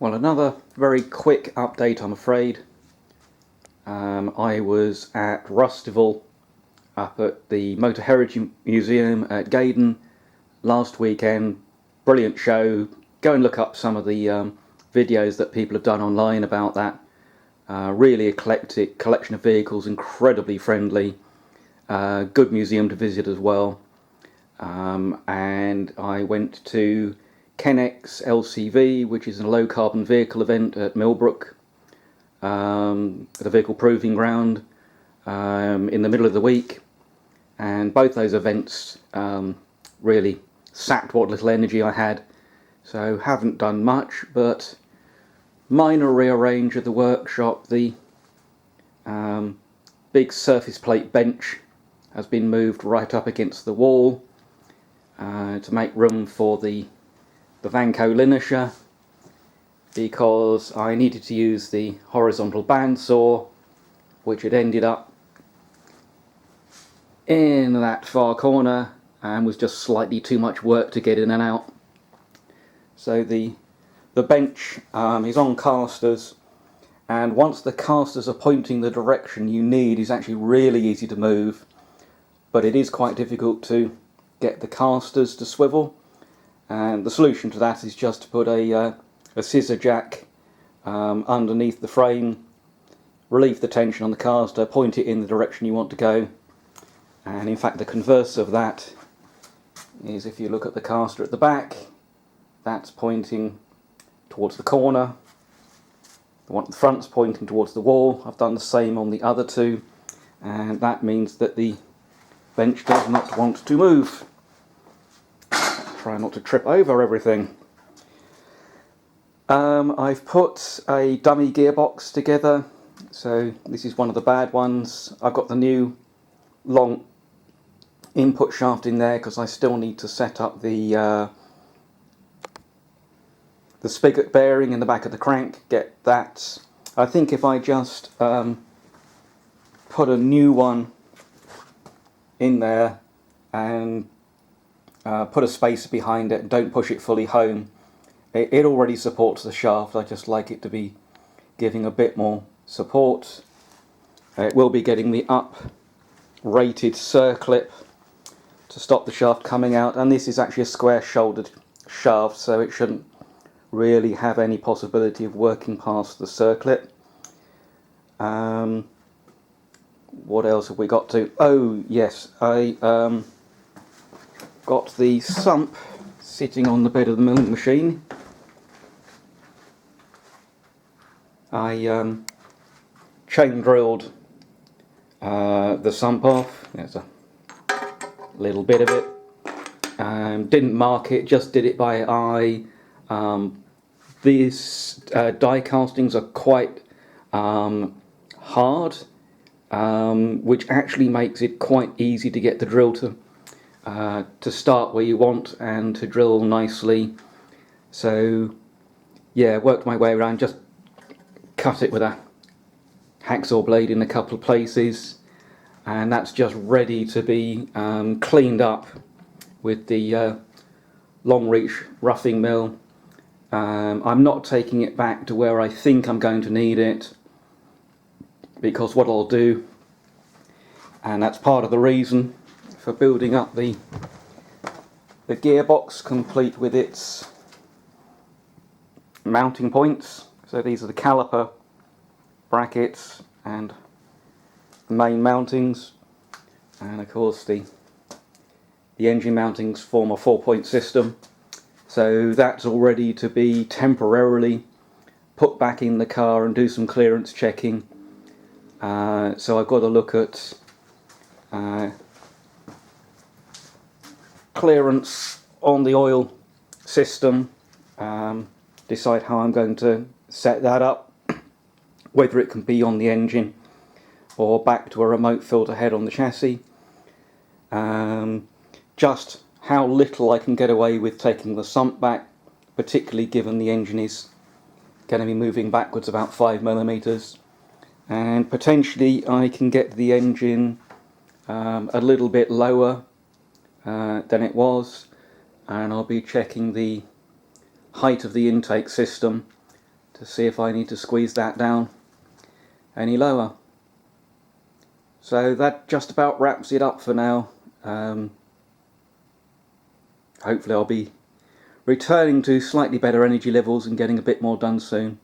Well, another very quick update, I'm afraid. I was at Rustival up at the Motor Heritage Museum at Gaydon last weekend. Brilliant show. Go and look up some of the videos that people have done online about that. Really eclectic collection of vehicles, incredibly friendly. Good museum to visit as well. And I went to Kennex LCV, which is a low carbon vehicle event at Millbrook, the vehicle proving ground, in the middle of the week. And both those events really sapped what little energy I had. So haven't done much, but minor rearrange of the workshop. The big surface plate bench has been moved right up against the wall to make room for the Vanco linisher, because I needed to use the horizontal bandsaw, which had ended up in that far corner and was just slightly too much work to get in and out. So the bench is on casters, and once the casters are pointing the direction you need, is actually really easy to move, but it is quite difficult to get the casters to swivel. And the solution to that is just to put a scissor jack underneath the frame, relieve the tension on the caster, point it in the direction you want to go. And in fact the converse of that is, if you look at the caster at the back, that's pointing towards the corner, the one at the front's pointing towards the wall. I've done the same on the other two, and that means that the bench does not want to move. Try not to trip over everything. I've put a dummy gearbox together, so this is one of the bad ones. I've got the new long input shaft in there because I still need to set up the spigot bearing in the back of the crank, get that. I think if I just put a new one in there and put a spacer behind it and don't push it fully home, it already supports the shaft. I just like it to be giving a bit more support. It will be getting the up rated circlip to stop the shaft coming out, and this is actually a square shouldered shaft, so it shouldn't really have any possibility of working past the circlip. What else have we got to? Oh yes, I got the sump sitting on the bed of the milling machine. I chain drilled the sump off. There's a little bit of it. Didn't mark it, just did it by eye. These die castings are quite hard, which actually makes it quite easy to get the drill to start where you want and to drill nicely. So yeah, worked my way around, just cut it with a hacksaw blade in a couple of places, and that's just ready to be cleaned up with the long reach roughing mill. I'm not taking it back to where I think I'm going to need it, because what I'll do, and that's part of the reason for building up the gearbox complete with its mounting points. So these are the caliper brackets and the main mountings, and of course the engine mountings form a 4-point system. So that's all ready to be temporarily put back in the car and do some clearance checking. So I've got to look at clearance on the oil system, decide how I'm going to set that up, whether it can be on the engine or back to a remote filter head on the chassis. Just how little I can get away with taking the sump back, particularly given the engine is going to be moving backwards about 5mm, and potentially I can get the engine a little bit lower than it was, and I'll be checking the height of the intake system to see if I need to squeeze that down any lower. So that just about wraps it up for now. Hopefully I'll be returning to slightly better energy levels and getting a bit more done soon.